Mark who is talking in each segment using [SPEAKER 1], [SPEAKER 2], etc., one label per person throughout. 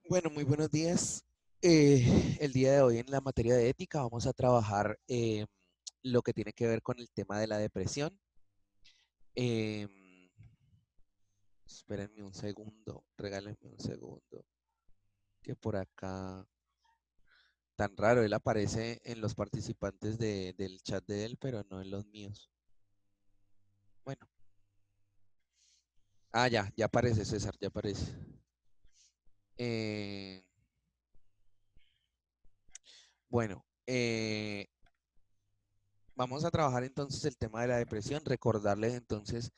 [SPEAKER 1] Bueno, muy buenos días. El día de hoy en la materia de ética vamos a trabajar lo que tiene que ver con el tema de la depresión. Em, Espérenme un segundo, regálenme un segundo, que por acá, tan raro, él aparece en los participantes del chat de él, pero no en los míos. Bueno, ya aparece César, ya aparece. Eh, bueno, vamos a trabajar entonces el tema de la depresión, recordarles entonces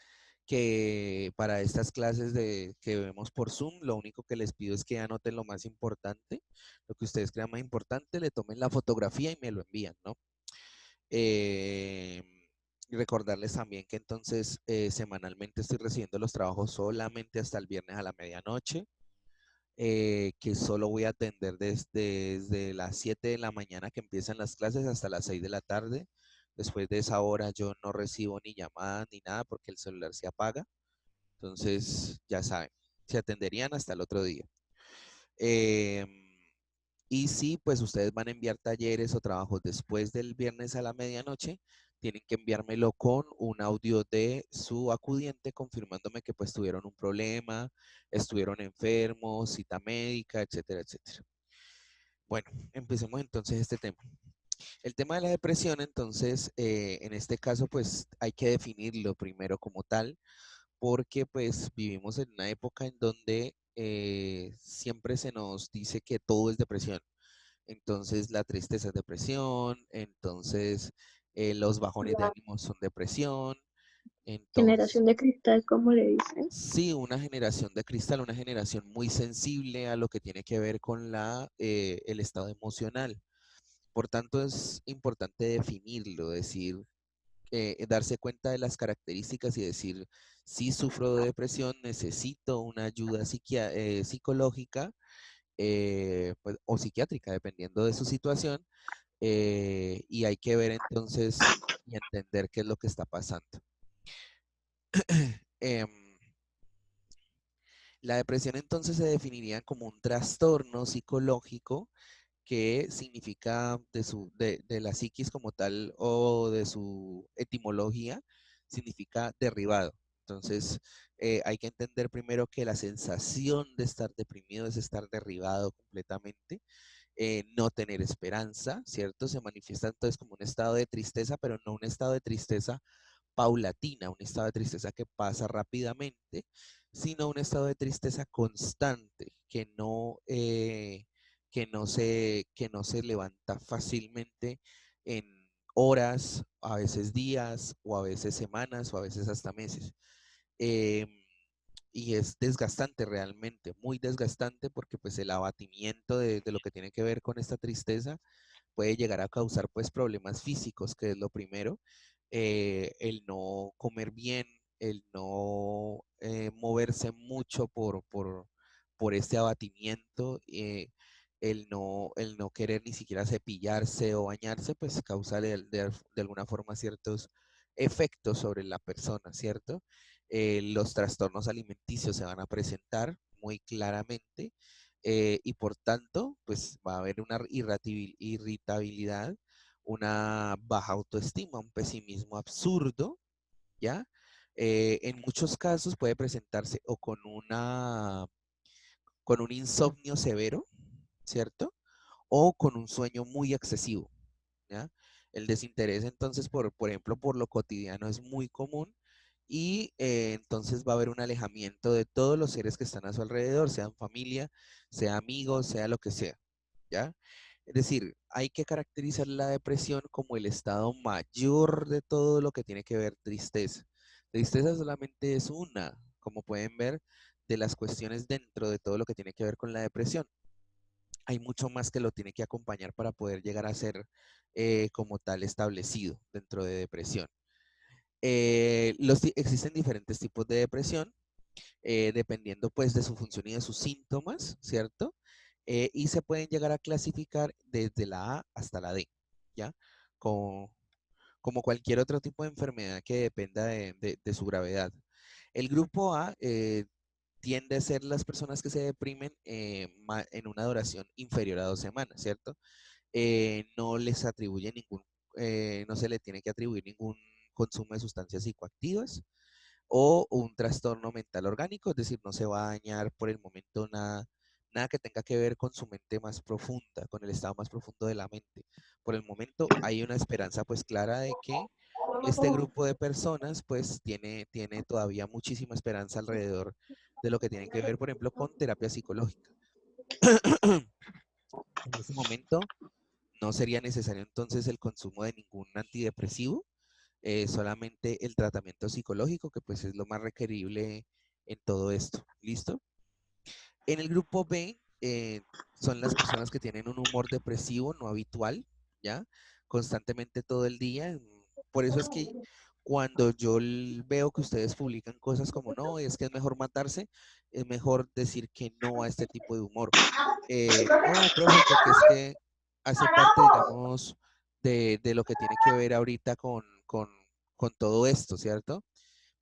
[SPEAKER 1] que para estas clases que vemos por Zoom, lo único que les pido es que anoten lo más importante, lo que ustedes crean más importante, le tomen la fotografía y me lo envían, ¿no? Eh, y recordarles también que entonces semanalmente estoy recibiendo los trabajos solamente hasta el viernes a la medianoche, que solo voy a atender desde las 7 de la mañana que empiezan las clases hasta las 6 de la tarde. Después de esa hora yo no recibo ni llamadas ni nada porque el celular se apaga. Entonces, ya saben, se atenderían hasta el otro día. Em, y si pues ustedes van a enviar talleres o trabajos después del viernes a la medianoche, tienen que enviármelo con un audio de su acudiente confirmándome que pues tuvieron un problema, estuvieron enfermos, cita médica, etcétera, etcétera. Bueno, empecemos entonces este tema. El tema de la depresión, entonces, en este caso, pues hay que definirlo primero como tal porque pues vivimos en una época en donde siempre se nos dice que todo es depresión. Entonces la tristeza es depresión, entonces los bajones de
[SPEAKER 2] La
[SPEAKER 1] ánimo son depresión, entonces
[SPEAKER 2] generación de cristal, como le dicen.
[SPEAKER 1] sí, una generación de cristal, una generación muy sensible a lo que tiene que ver con el estado emocional. Por tanto, es importante definirlo, decir, darse cuenta de las características y decir, si sufro de depresión, necesito una ayuda psicológica pues, o psiquiátrica, dependiendo de su situación, y hay que ver entonces y entender qué es lo que está pasando. Em, la depresión entonces se definiría como un trastorno psicológico que significa de la psiquis como tal o de su etimología, significa derribado. Entonces, hay que entender primero que la sensación de estar deprimido es estar derribado completamente, no tener esperanza, ¿cierto? Se manifiesta entonces como un estado de tristeza, pero no un estado de tristeza paulatina, un estado de tristeza que pasa rápidamente, sino un estado de tristeza constante, que no se levanta fácilmente en horas, a veces días, o a veces semanas, o a veces hasta meses. Eh, y es desgastante realmente, muy desgastante porque pues el abatimiento de lo que tiene que ver con esta tristeza puede llegar a causar pues problemas físicos, que es lo primero, el no comer bien, el no moverse mucho por este abatimiento, el no querer ni siquiera cepillarse o bañarse, pues causa de alguna forma ciertos efectos sobre la persona, ¿cierto? Los trastornos alimenticios se van a presentar muy claramente, y por tanto, pues va a haber una irritabilidad, una baja autoestima, un pesimismo absurdo, ¿ya? En muchos casos puede presentarse o con un insomnio severo, ¿cierto? O con un sueño muy excesivo, ¿ya? El desinterés entonces, por ejemplo, por lo cotidiano es muy común y entonces va a haber un alejamiento de todos los seres que están a su alrededor, sean familia, sea amigos, sea lo que sea, ¿ya? Es decir, hay que caracterizar la depresión como el estado mayor de todo lo que tiene que ver tristeza. Tristeza solamente es una, como pueden ver, de las cuestiones dentro de todo lo que tiene que ver con la depresión. Hay mucho más que lo tiene que acompañar para poder llegar a ser como tal establecido dentro de depresión. Existen diferentes tipos de depresión, dependiendo pues de su función y de sus síntomas, ¿cierto? Y se pueden llegar a clasificar desde la A hasta la D, ¿ya? Como, como cualquier otro tipo de enfermedad que dependa de su gravedad. El grupo A tiende a ser las personas que se deprimen en una duración inferior a 2 semanas, ¿cierto? No les atribuye no se le tiene que atribuir ningún consumo de sustancias psicoactivas o un trastorno mental orgánico, es decir, no se va a dañar por el momento nada que tenga que ver con su mente más profunda, con el estado más profundo de la mente. Por el momento hay una esperanza pues clara de que este grupo de personas pues tiene todavía muchísima esperanza alrededor de lo que tiene que ver, por ejemplo, con terapia psicológica. En ese momento no sería necesario entonces el consumo de ningún antidepresivo, solamente el tratamiento psicológico, que pues es lo más requerible en todo esto. ¿Listo? En el grupo B son las personas que tienen un humor depresivo no habitual, ¿ya? Constantemente todo el día. Por eso es que cuando yo veo que ustedes publican cosas como no, es que es mejor matarse, es mejor decir que no a este tipo de humor. No, profe, porque es que hace parte, digamos, de lo que tiene que ver ahorita con todo esto, ¿cierto?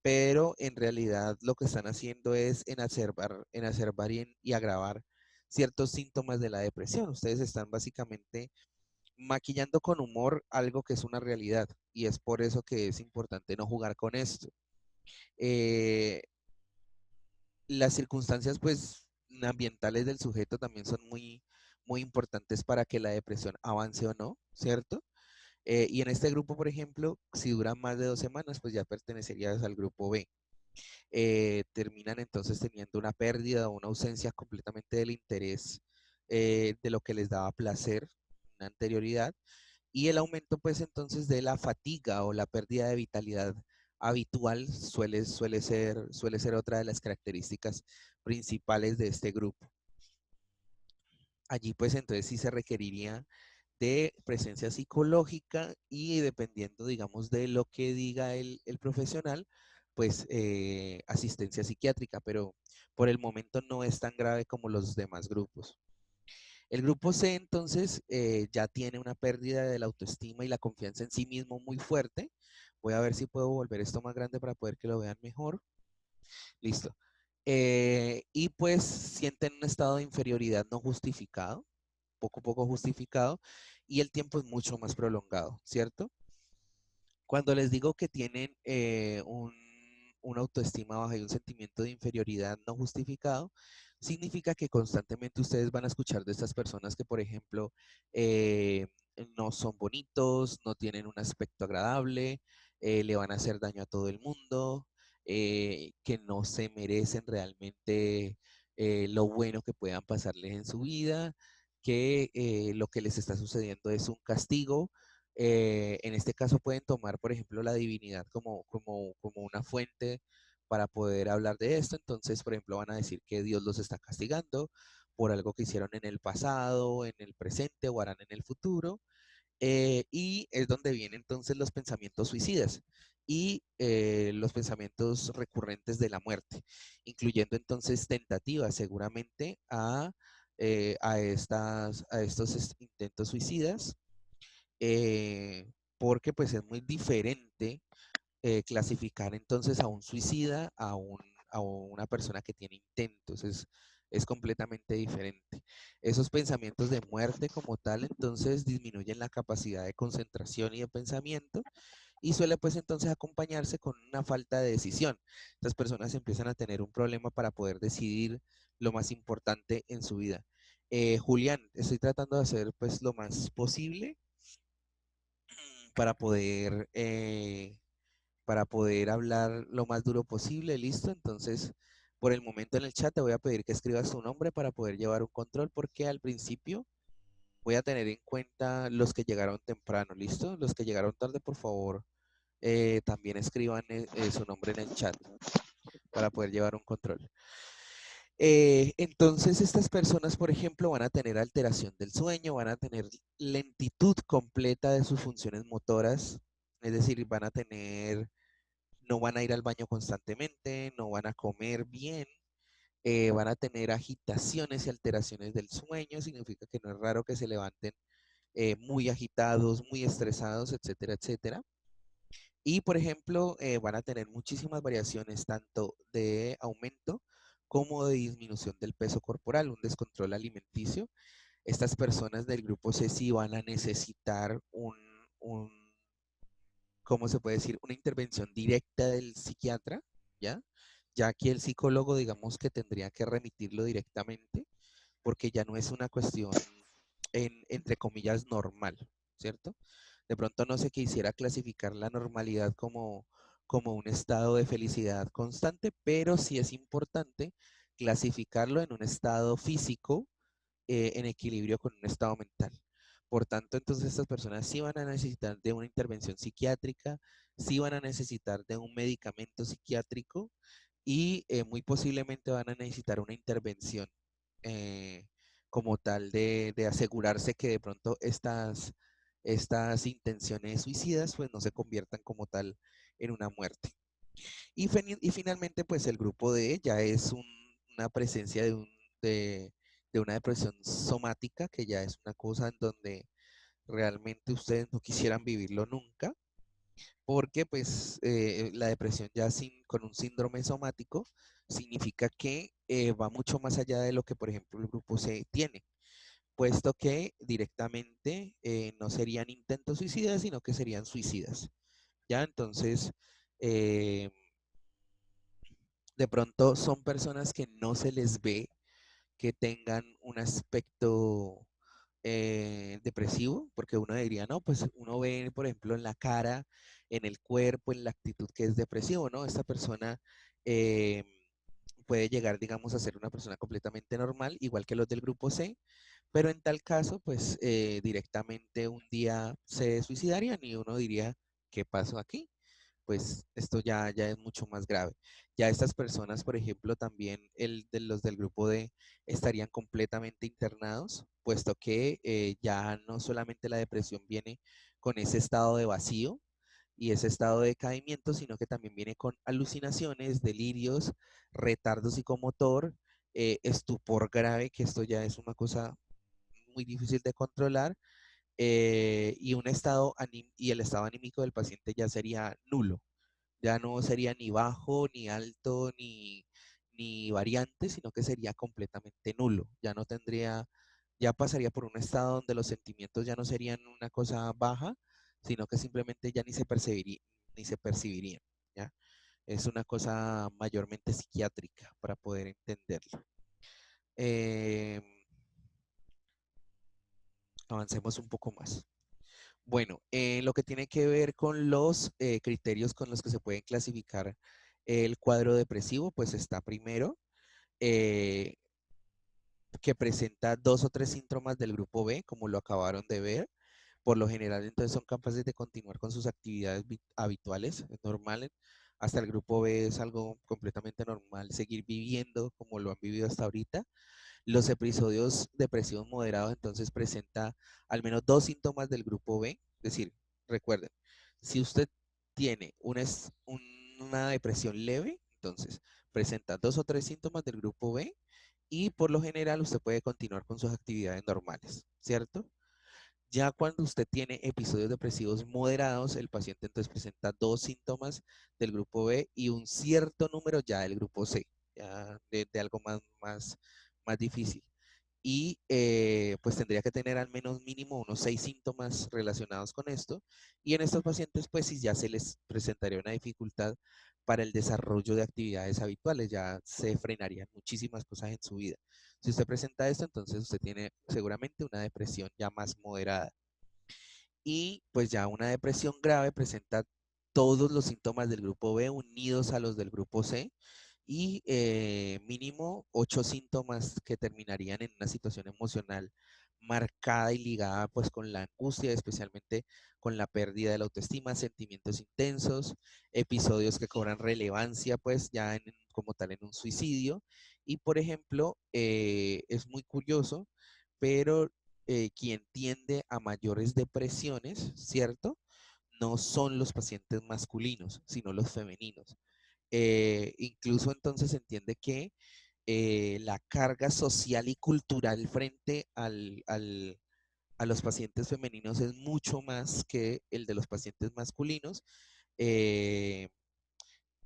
[SPEAKER 1] Pero en realidad lo que están haciendo es en acervar y agravar ciertos síntomas de la depresión. Ustedes están básicamente maquillando con humor algo que es una realidad y es por eso que es importante no jugar con esto. Eh, las circunstancias pues ambientales del sujeto también son muy importantes para que la depresión avance o no, ¿cierto? Y en este grupo, por ejemplo, si dura más de 2 semanas, pues ya pertenecerías al grupo B. Terminan entonces teniendo una pérdida o una ausencia completamente del interés de lo que les daba placer en anterioridad y el aumento pues entonces de la fatiga o la pérdida de vitalidad habitual suele ser otra de las características principales de este grupo. Allí pues entonces sí se requeriría de presencia psicológica y dependiendo, digamos, de lo que diga el profesional, pues asistencia psiquiátrica, pero por el momento no es tan grave como los demás grupos. El grupo C entonces ya tiene una pérdida de la autoestima y la confianza en sí mismo muy fuerte. Voy a ver si puedo volver esto más grande para poder que lo vean mejor. Listo. Y pues sienten un estado de inferioridad no justificado, poco justificado, y el tiempo es mucho más prolongado, ¿cierto? Cuando les digo que tienen una autoestima baja y un sentimiento de inferioridad no justificado, significa que constantemente ustedes van a escuchar de estas personas que, por ejemplo, eh, no son bonitos, no tienen un aspecto agradable, le van a hacer daño a todo el mundo, que no se merecen realmente lo bueno que puedan pasarles en su vida, que lo que les está sucediendo es un castigo. En este caso pueden tomar, por ejemplo, la divinidad como una fuente para poder hablar de esto. Entonces, por ejemplo, van a decir que Dios los está castigando por algo que hicieron en el pasado, en el presente o harán en el futuro. Y es donde vienen entonces los pensamientos suicidas y los pensamientos recurrentes de la muerte, incluyendo entonces tentativas seguramente a estos intentos suicidas, porque pues es muy diferente clasificar entonces a un suicida a una persona que tiene intentos, es completamente diferente. Esos pensamientos de muerte como tal entonces disminuyen la capacidad de concentración y de pensamiento y suele pues entonces acompañarse con una falta de decisión. Estas personas empiezan a tener un problema para poder decidir lo más importante en su vida. Julián, estoy tratando de hacer pues lo más posible para poder hablar lo más duro posible, ¿listo? Entonces, por el momento en el chat te voy a pedir que escribas tu nombre para poder llevar un control, porque al principio voy a tener en cuenta los que llegaron temprano, ¿listo? Los que llegaron tarde, por favor, también escriban su nombre en el chat para poder llevar un control. Entonces, estas personas, por ejemplo, van a tener alteración del sueño, van a tener lentitud completa de sus funciones motoras, es decir, no van a ir al baño constantemente, no van a comer bien, van a tener agitaciones y alteraciones del sueño, significa que no es raro que se levanten muy agitados, muy estresados, etcétera, etcétera. Y, por ejemplo, van a tener muchísimas variaciones, tanto de aumento como de disminución del peso corporal, un descontrol alimenticio. Estas personas del grupo C sí van a necesitar un ¿cómo se puede decir? Una intervención directa del psiquiatra, ¿ya? Ya que el psicólogo, digamos que tendría que remitirlo directamente, porque ya no es una cuestión, entre comillas, normal, ¿cierto? De pronto no se quisiera clasificar la normalidad como un estado de felicidad constante, pero sí es importante clasificarlo en un estado físico, en equilibrio con un estado mental. Por tanto, entonces estas personas sí van a necesitar de una intervención psiquiátrica, sí van a necesitar de un medicamento psiquiátrico y muy posiblemente van a necesitar una intervención, eh, como tal de asegurarse que de pronto estas intenciones suicidas pues no se conviertan como tal en una muerte. Y finalmente, pues el grupo D ya es una presencia de, de una depresión somática, que ya es una cosa en donde realmente ustedes no quisieran vivirlo nunca, porque pues la depresión ya con un síndrome somático significa que va mucho más allá de lo que, por ejemplo, el grupo C tiene, puesto que directamente no serían intentos suicidas, sino que serían suicidas. ¿Ya? Entonces, eh, de pronto son personas que no se les ve que tengan un aspecto depresivo, porque uno diría, no, pues uno ve, por ejemplo, en la cara, en el cuerpo, en la actitud que es depresivo, ¿no? Esta persona eh, puede llegar, digamos, a ser una persona completamente normal, igual que los del grupo C, pero en tal caso, pues directamente un día se suicidarían y uno diría, ¿qué pasó aquí? Pues esto ya es mucho más grave. Ya estas personas, por ejemplo, también los del grupo D estarían completamente internados, puesto que ya no solamente la depresión viene con ese estado de vacío y ese estado de decaimiento, sino que también viene con alucinaciones, delirios, retardo psicomotor, estupor grave, que esto ya es una cosa muy difícil de controlar, y y el estado anímico del paciente ya sería nulo, ya no sería ni bajo, ni alto, ni variante, sino que sería completamente nulo. Ya pasaría por un estado donde los sentimientos ya no serían una cosa baja, sino que simplemente ya ni se percibirían, ¿ya? Es una cosa mayormente psiquiátrica para poder entenderlo. Eh, Avancemos un poco más. Bueno, lo que tiene que ver con los criterios con los que se pueden clasificar el cuadro depresivo, pues está primero, eh, que presenta dos o tres síntomas del grupo B, como lo acabaron de ver. Por lo general, entonces son capaces de continuar con sus actividades habituales, es normal. Hasta el grupo B es algo completamente normal seguir viviendo como lo han vivido hasta ahorita. Los episodios depresivos moderados entonces presenta al menos dos síntomas del grupo B. Es decir, recuerden, si usted tiene una depresión leve, entonces presenta dos o tres síntomas del grupo B y por lo general usted puede continuar con sus actividades normales, ¿cierto? Ya cuando usted tiene episodios depresivos moderados, el paciente entonces presenta dos síntomas del grupo B y un cierto número ya del grupo C, ya de algo más difícil. Y pues tendría que tener al menos mínimo unos seis síntomas relacionados con esto. Y en estos pacientes, pues sí, ya se les presentaría una dificultad para el desarrollo de actividades habituales, ya se frenarían muchísimas cosas en su vida. Si usted presenta esto, entonces usted tiene seguramente una depresión ya más moderada. Y pues ya una depresión grave presenta todos los síntomas del grupo B unidos a los del grupo C y mínimo ocho síntomas que terminarían en una situación emocional marcada y ligada pues con la angustia, especialmente con la pérdida de la autoestima, sentimientos intensos, episodios que cobran relevancia pues ya como tal en un suicidio. Y por ejemplo, es muy curioso, pero quien tiende a mayores depresiones, ¿cierto? No son los pacientes masculinos, sino los femeninos. Incluso entonces se entiende que la carga social y cultural frente a los pacientes femeninos es mucho más que el de los pacientes masculinos. eh,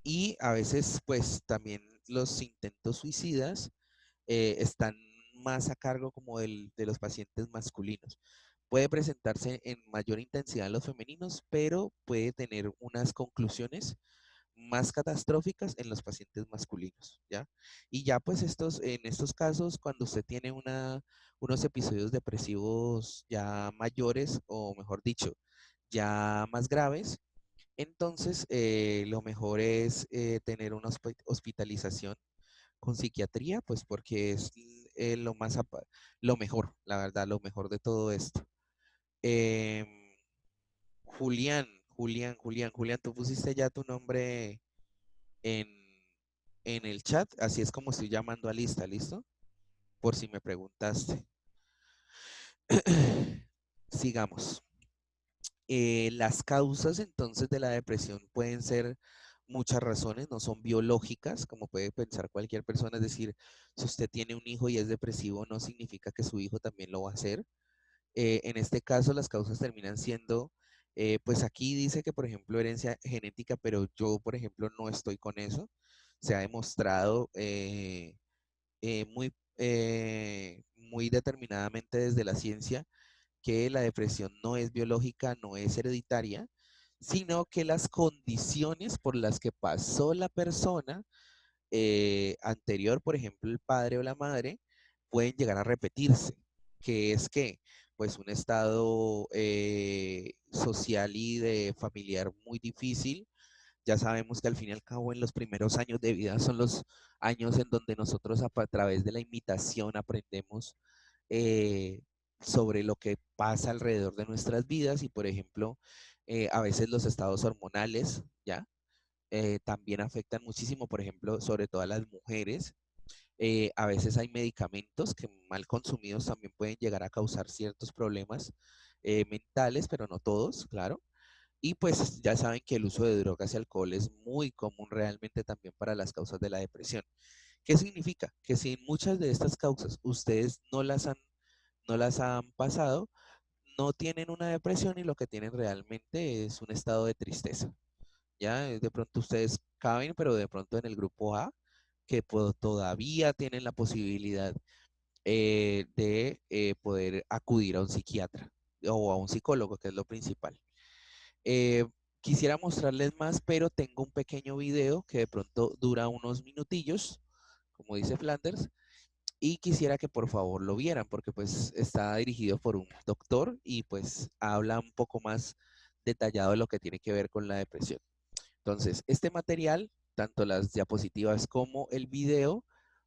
[SPEAKER 1] y a veces, pues también los intentos suicidas están más a cargo como de los pacientes masculinos. Puede presentarse en mayor intensidad en los femeninos, pero puede tener unas conclusiones más catastróficas en los pacientes masculinos, ¿ya? Y ya pues en estos casos, cuando usted tiene unos episodios depresivos ya mayores, o mejor dicho, ya más graves, entonces lo mejor es tener una hospitalización con psiquiatría, pues porque es lo mejor, la verdad, lo mejor de todo esto. Em, Julián, tú pusiste ya tu nombre en, en el chat, así es como estoy llamando a lista, ¿listo? Por si me preguntaste. Sigamos. Las causas entonces de la depresión pueden ser muchas razones, no son biológicas, como puede pensar cualquier persona. Es decir, si usted tiene un hijo y es depresivo, no significa que su hijo también lo va a hacer. En este caso, las causas terminan siendo, pues aquí dice que, por ejemplo, herencia genética, pero yo, por ejemplo, no estoy con eso. Se ha demostrado muy determinadamente desde la ciencia que la depresión no es biológica, no es hereditaria, sino que las condiciones por las que pasó la persona anterior, por ejemplo, el padre o la madre, pueden llegar a repetirse, que es que, pues, un estado social y de familiar muy difícil. Ya sabemos que al fin y al cabo en los primeros años de vida son los años en donde nosotros a través de la imitación aprendemos eh, sobre lo que pasa alrededor de nuestras vidas y, por ejemplo, a veces los estados hormonales, ¿ya? También afectan muchísimo, por ejemplo, sobre todo a las mujeres. A veces hay medicamentos que mal consumidos también pueden llegar a causar ciertos problemas mentales, pero no todos, claro. Y pues ya saben que el uso de drogas y alcohol es muy común realmente también para las causas de la depresión. ¿Qué significa? Que si muchas de estas causas ustedes no las han pasado, no tienen una depresión y lo que tienen realmente es un estado de tristeza. Ya, de pronto ustedes caben, pero de pronto en el grupo A, que todavía tienen la posibilidad de poder acudir a un psiquiatra o a un psicólogo, que es lo principal. Eh, Quisiera mostrarles más, pero tengo un pequeño video que de pronto dura unos minutillos, como dice Flanders, y quisiera que por favor lo vieran, porque pues está dirigido por un doctor y pues habla un poco más detallado de lo que tiene que ver con la depresión. Entonces, este material, tanto las diapositivas como el video,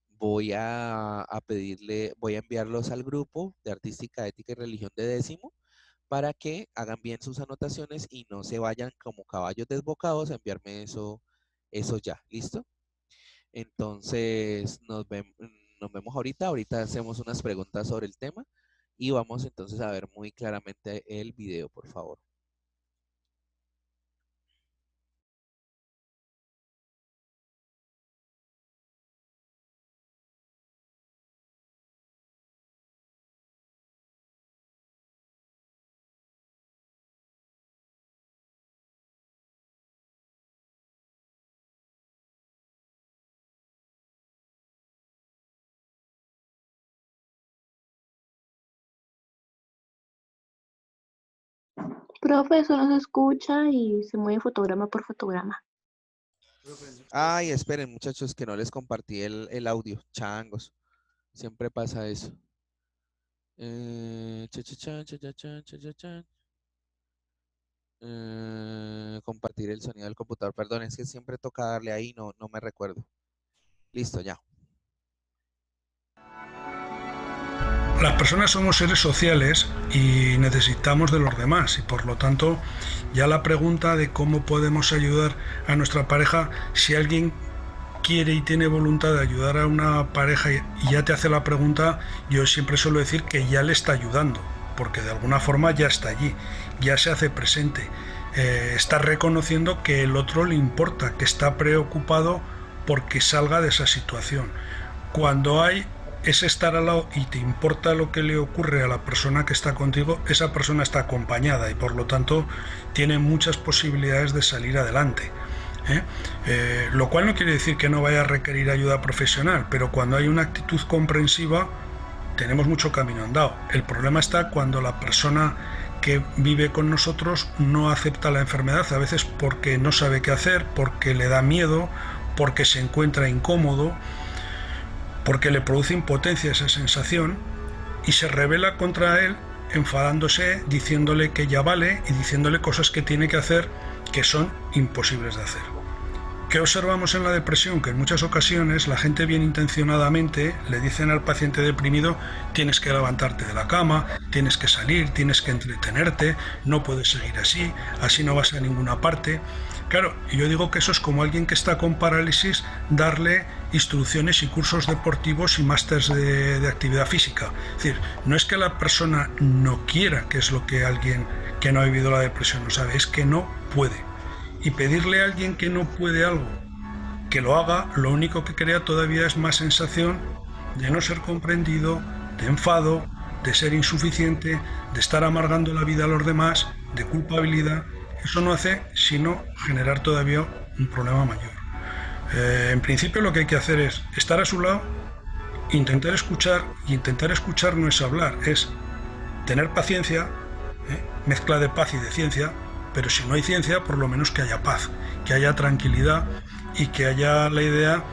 [SPEAKER 1] voy a enviarlos al grupo de Artística, Ética y Religión de décimo para que hagan bien sus anotaciones y no se vayan como caballos desbocados a enviarme eso ya, ¿listo? Entonces, nos vemos ahorita hacemos unas preguntas sobre el tema y vamos entonces a ver muy claramente el video, por favor.
[SPEAKER 2] Profe, eso no se escucha y se mueve fotograma por fotograma.
[SPEAKER 1] Ay, esperen muchachos que no les compartí el audio, changos, siempre pasa eso. Cha, cha, chan, cha, cha, chan, cha, cha, chan. Compartir el sonido del computador, perdón, es que siempre toca darle ahí, no me recuerdo. Listo, ya.
[SPEAKER 3] Las personas somos seres sociales y necesitamos de los demás, y por lo tanto ya la pregunta de cómo podemos ayudar a nuestra pareja, si alguien quiere y tiene voluntad de ayudar a una pareja y ya te hace la pregunta, yo siempre suelo decir que ya le está ayudando, porque de alguna forma ya está allí, ya se hace presente, está reconociendo que el otro le importa, que está preocupado porque salga de esa situación. Cuando hay ese estar al lado y te importa lo que le ocurre a la persona que está contigo, esa persona está acompañada y por lo tanto tiene muchas posibilidades de salir adelante. Lo cual no quiere decir que no vaya a requerir ayuda profesional, pero cuando hay una actitud comprensiva tenemos mucho camino andado. El problema está cuando la persona que vive con nosotros no acepta la enfermedad, a veces porque no sabe qué hacer, porque le da miedo, porque se encuentra incómodo, porque le produce impotencia esa sensación y se rebela contra él enfadándose, diciéndole que ya vale y diciéndole cosas que tiene que hacer que son imposibles de hacer. ¿Qué observamos en la depresión? Que en muchas ocasiones la gente bien intencionadamente le dicen al paciente deprimido: tienes que levantarte de la cama, tienes que salir, tienes que entretenerte, no puedes seguir así, así no vas a ninguna parte. Claro, yo digo que eso es como alguien que está con parálisis darle instrucciones y cursos deportivos y másters de actividad física. Es decir, no es que la persona no quiera, que es lo que alguien que no ha vivido la depresión no sabe, es que no puede. Y pedirle a alguien que no puede algo que lo haga, lo único que crea todavía es más sensación de no ser comprendido, de enfado, de ser insuficiente, de estar amargando la vida a los demás, de culpabilidad. Eso no hace sino generar todavía un problema mayor. En principio lo que hay que hacer es estar a su lado, intentar escuchar, y intentar escuchar no es hablar, es tener paciencia, mezcla de paz y de ciencia. Pero si no hay ciencia, por lo menos que haya paz, que haya tranquilidad y que haya la idea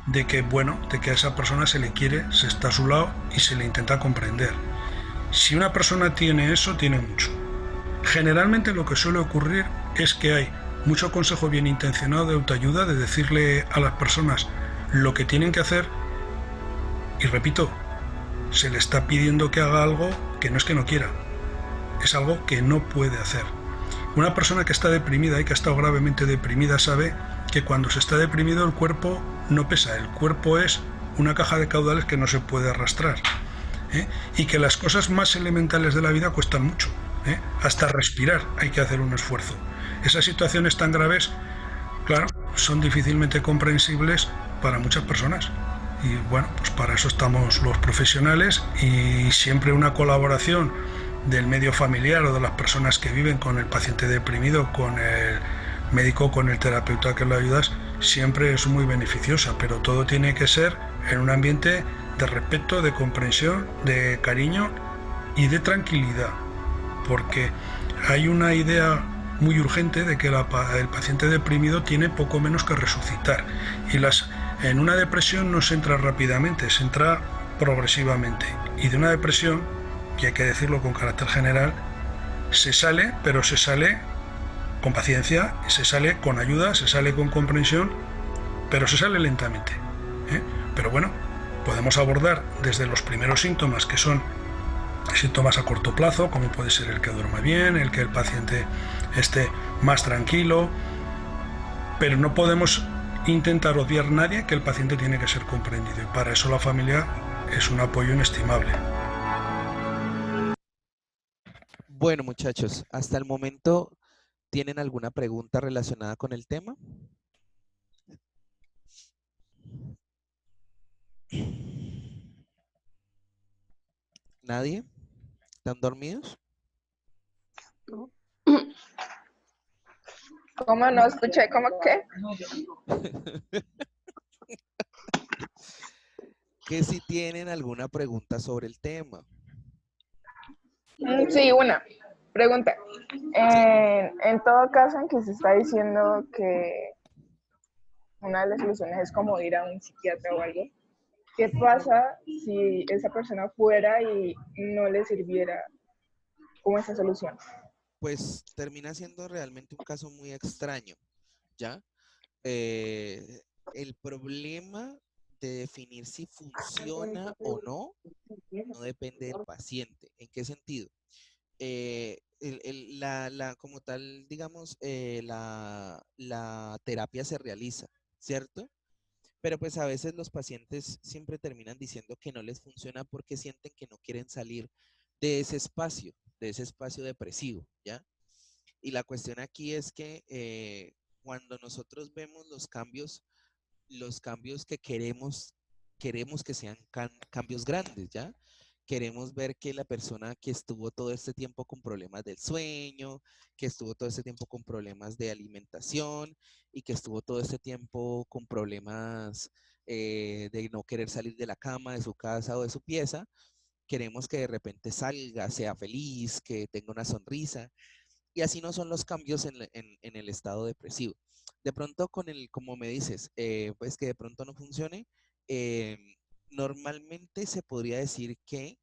[SPEAKER 3] de que, bueno, de que a esa persona se le quiere, se está a su lado y se le intenta comprender. Si una persona tiene eso, tiene mucho. Generalmente lo que suele ocurrir es que hay mucho consejo bien intencionado de autoayuda, de decirle a las personas lo que tienen que hacer, y repito, se le está pidiendo que haga algo que no es que no quiera, es algo que no puede hacer. Una persona que está deprimida y que ha estado gravemente deprimida sabe que cuando se está deprimido el cuerpo no pesa, el cuerpo es una caja de caudales que no se puede arrastrar, y que las cosas más elementales de la vida cuestan mucho, hasta respirar hay que hacer un esfuerzo. Esas situaciones tan graves, claro, son difícilmente comprensibles para muchas personas. Y bueno, pues para eso estamos los profesionales, y siempre una colaboración del medio familiar o de las personas que viven con el paciente deprimido, con el médico, con el terapeuta que lo ayudas, siempre es muy beneficiosa, pero todo tiene que ser en un ambiente de respeto, de comprensión, de cariño y de tranquilidad, porque hay una idea muy urgente de que el paciente deprimido tiene poco menos que resucitar, y en una depresión no se entra rápidamente, se entra progresivamente, y de una depresión, y hay que decirlo con carácter general, se sale, pero se sale con paciencia, se sale con ayuda, se sale con comprensión, pero se sale lentamente, Pero bueno, podemos abordar desde los primeros síntomas, que son síntomas a corto plazo, como puede ser el que duerma bien, el que el paciente esté más tranquilo, pero no podemos intentar odiar a nadie, que el paciente tiene que ser comprendido, y para eso la familia es un apoyo inestimable.
[SPEAKER 1] Bueno, muchachos, hasta el momento, ¿tienen alguna pregunta relacionada con el tema? ¿Nadie? ¿Están dormidos?
[SPEAKER 2] ¿No?
[SPEAKER 4] ¿Cómo no escuché? ¿Cómo qué?
[SPEAKER 1] Que si tienen alguna pregunta sobre el tema.
[SPEAKER 4] Sí, una pregunta. En todo caso en que se está diciendo que una de las soluciones es como ir a un psiquiatra o algo, ¿qué pasa si esa persona fuera y no le sirviera como esa solución?
[SPEAKER 1] Pues termina siendo realmente un caso muy extraño, ¿ya? El problema de definir si funciona o no depende del paciente. ¿En qué sentido? Como tal, digamos, la terapia se realiza, ¿cierto? Pero pues a veces los pacientes siempre terminan diciendo que no les funciona porque sienten que no quieren salir de ese espacio depresivo, ¿ya? Y la cuestión aquí es que cuando nosotros vemos los cambios que queremos que sean cambios grandes, ¿ya? queremos ver que la persona que estuvo todo este tiempo con problemas del sueño, que estuvo todo este tiempo con problemas de alimentación y que estuvo todo este tiempo con problemas de no querer salir de la cama, de su casa o de su pieza, queremos que de repente salga, sea feliz, que tenga una sonrisa. Y así no son los cambios en el estado depresivo. De pronto con el, como me dices, pues que de pronto no funcione, eh, normalmente se podría decir que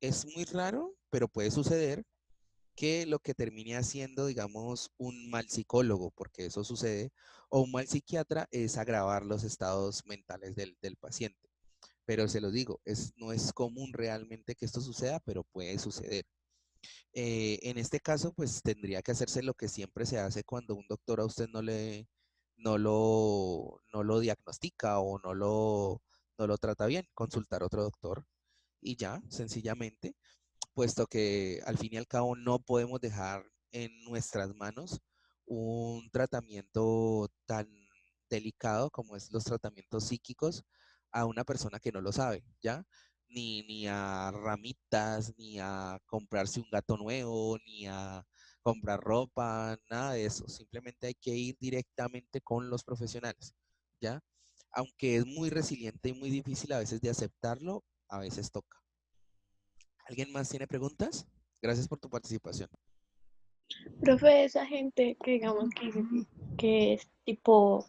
[SPEAKER 1] es muy raro, pero puede suceder que lo que termine haciendo, digamos, un mal psicólogo, porque eso sucede, o un mal psiquiatra, es agravar los estados mentales del paciente. Pero se lo digo, no es común realmente que esto suceda, pero puede suceder. En este caso, pues tendría que hacerse lo que siempre se hace cuando un doctor a usted no lo diagnostica o no lo trata bien, consultar a otro doctor y ya, sencillamente, puesto que al fin y al cabo no podemos dejar en nuestras manos un tratamiento tan delicado como es los tratamientos psíquicos a una persona que no lo sabe, ¿ya? Ni a ramitas, ni a comprarse un gato nuevo, ni a comprar ropa, nada de eso. Simplemente hay que ir directamente con los profesionales, ¿ya? Aunque es muy resiliente y muy difícil a veces de aceptarlo, a veces toca. ¿Alguien más tiene preguntas? Gracias por tu participación.
[SPEAKER 2] Profe, esa gente que digamos que es tipo,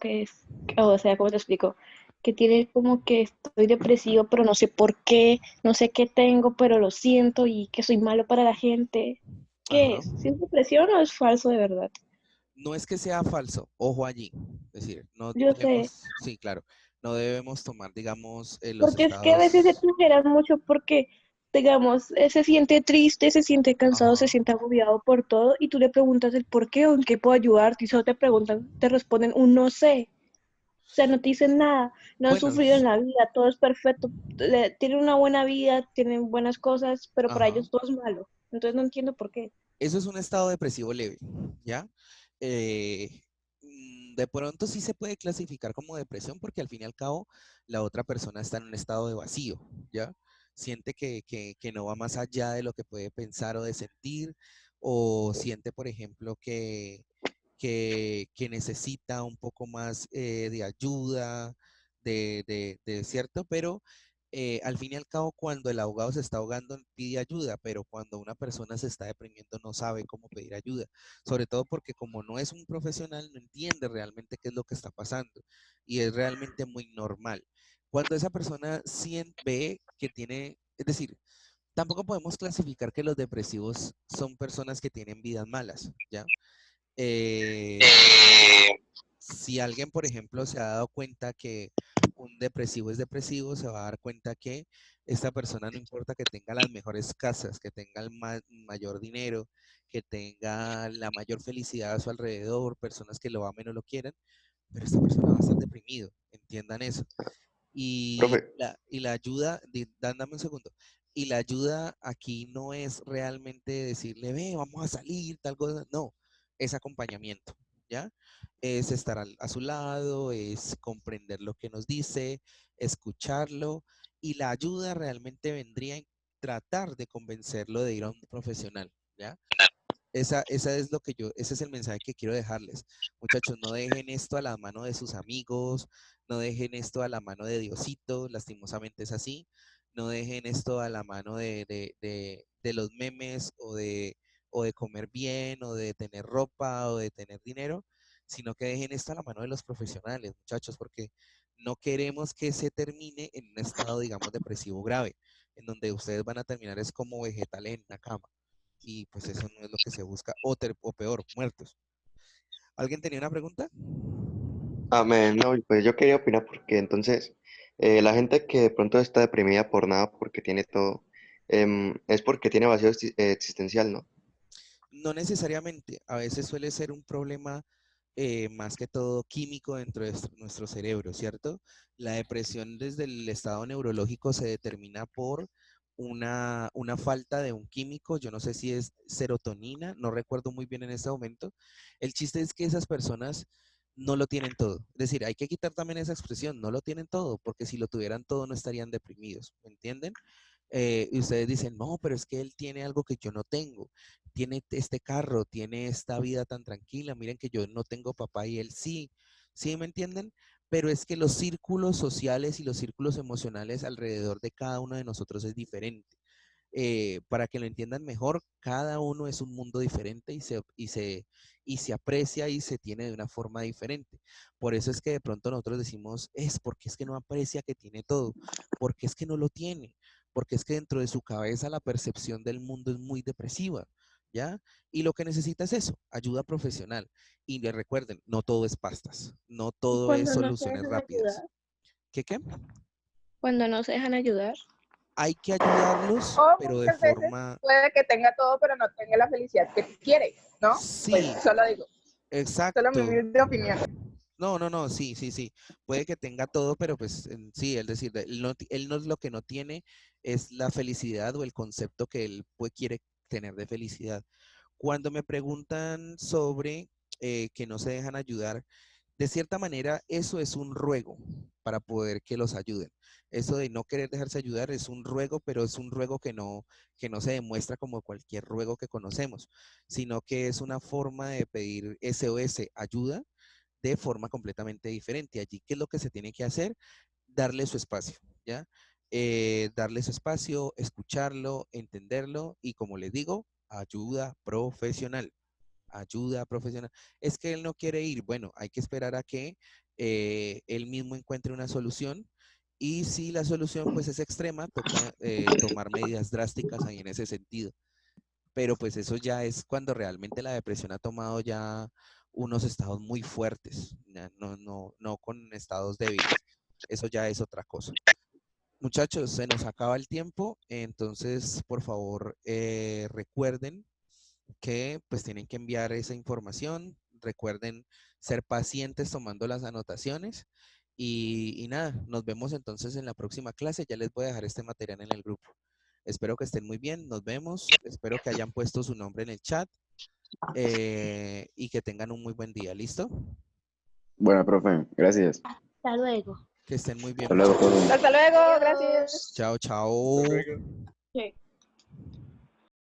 [SPEAKER 2] o sea, ¿cómo te explico? Que tiene como que estoy depresivo, pero no sé por qué, no sé qué tengo, pero lo siento y que soy malo para la gente. ¿Qué
[SPEAKER 1] Ajá.
[SPEAKER 2] es? ¿Si es depresión o es falso de verdad?
[SPEAKER 1] No es que sea falso, ojo allí. Es decir, no
[SPEAKER 2] Yo sé,
[SPEAKER 1] debemos, sí, claro, no debemos tomar, digamos, los
[SPEAKER 2] porque es que a veces
[SPEAKER 1] estados.
[SPEAKER 2] exageran mucho porque, digamos, se siente triste, se siente cansado, se
[SPEAKER 1] Ajá.
[SPEAKER 2] siente agobiado por todo y tú le preguntas el por qué o en qué puedo ayudarte y solo te preguntan, te responden un no sé. O sea, no te dicen nada, no han
[SPEAKER 1] Bueno,
[SPEAKER 2] sufrido en la vida, todo es perfecto, tienen una buena vida, tienen buenas cosas, pero para
[SPEAKER 1] ajá.
[SPEAKER 2] ellos todo es malo. Entonces no entiendo por qué.
[SPEAKER 1] Eso es un estado depresivo leve, ¿ya? De pronto sí se puede clasificar como depresión porque al fin y al cabo la otra persona está en un estado de vacío, ¿ya? Siente que no va más allá de lo que puede pensar o de sentir, o siente, por ejemplo, que necesita un poco más de ayuda, de cierto, pero al fin y al cabo, cuando el abogado se está ahogando, pide ayuda, pero cuando una persona se está deprimiendo, no sabe cómo pedir ayuda, sobre todo porque como no es un profesional, no entiende realmente qué es lo que está pasando y es realmente muy normal. Cuando esa persona ve que tiene, es decir, tampoco podemos clasificar que los depresivos son personas que tienen vidas malas, ¿ya? Eh, si alguien, por ejemplo, se ha dado cuenta que un depresivo es depresivo, se va a dar cuenta que esta persona no importa que tenga las mejores casas, que tenga el mayor dinero, que tenga la mayor felicidad a su alrededor, personas que lo amen o lo quieran, pero esta persona va a estar deprimido, entiendan eso.
[SPEAKER 5] Profe,
[SPEAKER 1] Y la ayuda, dame un segundo, y la ayuda aquí no es realmente decirle, ve, vamos a salir, tal cosa, no, es acompañamiento, ¿ya? Es estar a su lado, es comprender lo que nos dice, escucharlo, y la ayuda realmente vendría en tratar de convencerlo de ir a un profesional, ¿ya? Esa es lo que ese es el mensaje que quiero dejarles. Muchachos, no dejen esto a la mano de sus amigos, no dejen esto a la mano de Diosito, lastimosamente es así. No dejen esto a la mano de los memes o de comer bien o de tener ropa o de tener dinero, sino que dejen esto a la mano de los profesionales, muchachos, porque no queremos que se termine en un estado, digamos, depresivo grave, en donde ustedes van a terminar es como vegetales en una cama y pues eso no es lo que se busca, o peor, muertos. ¿Alguien tenía una pregunta?
[SPEAKER 5] amén, no, y pues yo quería opinar porque entonces la gente que de pronto está deprimida por nada, porque tiene todo, es porque tiene vacío existencial, ¿no?
[SPEAKER 1] No necesariamente, a veces suele ser un problema más que todo químico dentro de nuestro cerebro, ¿cierto? La depresión desde el estado neurológico se determina por una falta de un químico, yo no sé si es serotonina, no recuerdo muy bien en este momento. El chiste es que esas personas no lo tienen todo. Es decir, hay que quitar también esa expresión, no lo tienen todo, porque si lo tuvieran todo no estarían deprimidos, ¿me entienden? Y ustedes dicen, no, pero es que él tiene algo que yo no tengo. Tiene este carro, tiene esta vida tan tranquila. Miren que yo no tengo papá y él sí. ¿Sí me entienden? Pero es que los círculos sociales y los círculos emocionales alrededor de cada uno de nosotros es diferente. Para que lo entiendan mejor, cada uno es un mundo diferente y se aprecia y se tiene de una forma diferente. Por eso es que de pronto nosotros decimos, es porque es que no aprecia que tiene todo, porque es que no lo tiene, porque es que dentro de su cabeza la percepción del mundo es muy depresiva, ¿ya? Y lo que necesita es eso, ayuda profesional. Y le recuerden, no todo es pastas, no
[SPEAKER 2] Y
[SPEAKER 1] todo es
[SPEAKER 2] cuando no se
[SPEAKER 1] soluciones
[SPEAKER 2] dejan
[SPEAKER 1] rápidas.
[SPEAKER 2] ayudar,
[SPEAKER 1] ¿Qué?
[SPEAKER 2] cuando no se dejan ayudar,
[SPEAKER 1] Hay que ayudarlos,
[SPEAKER 4] O
[SPEAKER 1] pero de
[SPEAKER 4] muchas veces
[SPEAKER 1] forma,
[SPEAKER 4] puede que tenga todo, pero no tenga la felicidad que quiere, ¿no? Pues
[SPEAKER 1] sí,
[SPEAKER 4] solo digo, solo mi
[SPEAKER 1] exacto.
[SPEAKER 4] humilde opinión.
[SPEAKER 1] No, sí, sí, sí. Puede que tenga todo, pero pues sí, es decir, él no es lo que no tiene, es la felicidad o el concepto que él pues, quiere tener de felicidad. Cuando me preguntan sobre que no se dejan ayudar, de cierta manera eso es un ruego para poder que los ayuden. Eso de no querer dejarse ayudar es un ruego, pero es un ruego que no se demuestra como cualquier ruego que conocemos, sino que es una forma de pedir SOS, ayuda de forma completamente diferente. Allí, ¿qué es lo que se tiene que hacer? Darle su espacio, ¿ya? Darle su espacio, escucharlo, entenderlo y como les digo, ayuda profesional. Ayuda profesional. Es que él no quiere ir. Bueno, hay que esperar a que él mismo encuentre una solución. Y si la solución pues es extrema, toca tomar medidas drásticas ahí en ese sentido. Pero pues eso ya es cuando realmente la depresión ha tomado ya unos estados muy fuertes, ya no con estados débiles. Eso ya es otra cosa. Muchachos, se nos acaba el tiempo, entonces por favor recuerden que pues tienen que enviar esa información, recuerden ser pacientes tomando las anotaciones y nada, nos vemos entonces en la próxima clase, ya les voy a dejar este material en el grupo. Espero que estén muy bien, nos vemos, espero que hayan puesto su nombre en el chat y que tengan un muy buen día, ¿listo?
[SPEAKER 6] Bueno, profe, gracias.
[SPEAKER 2] hasta luego.
[SPEAKER 1] Que estén muy bien,
[SPEAKER 6] Hasta luego,
[SPEAKER 1] muchachos.
[SPEAKER 6] profe.
[SPEAKER 4] Hasta luego,
[SPEAKER 2] Adiós.
[SPEAKER 4] gracias.
[SPEAKER 1] Chao,
[SPEAKER 3] Hasta
[SPEAKER 1] chao.
[SPEAKER 3] luego.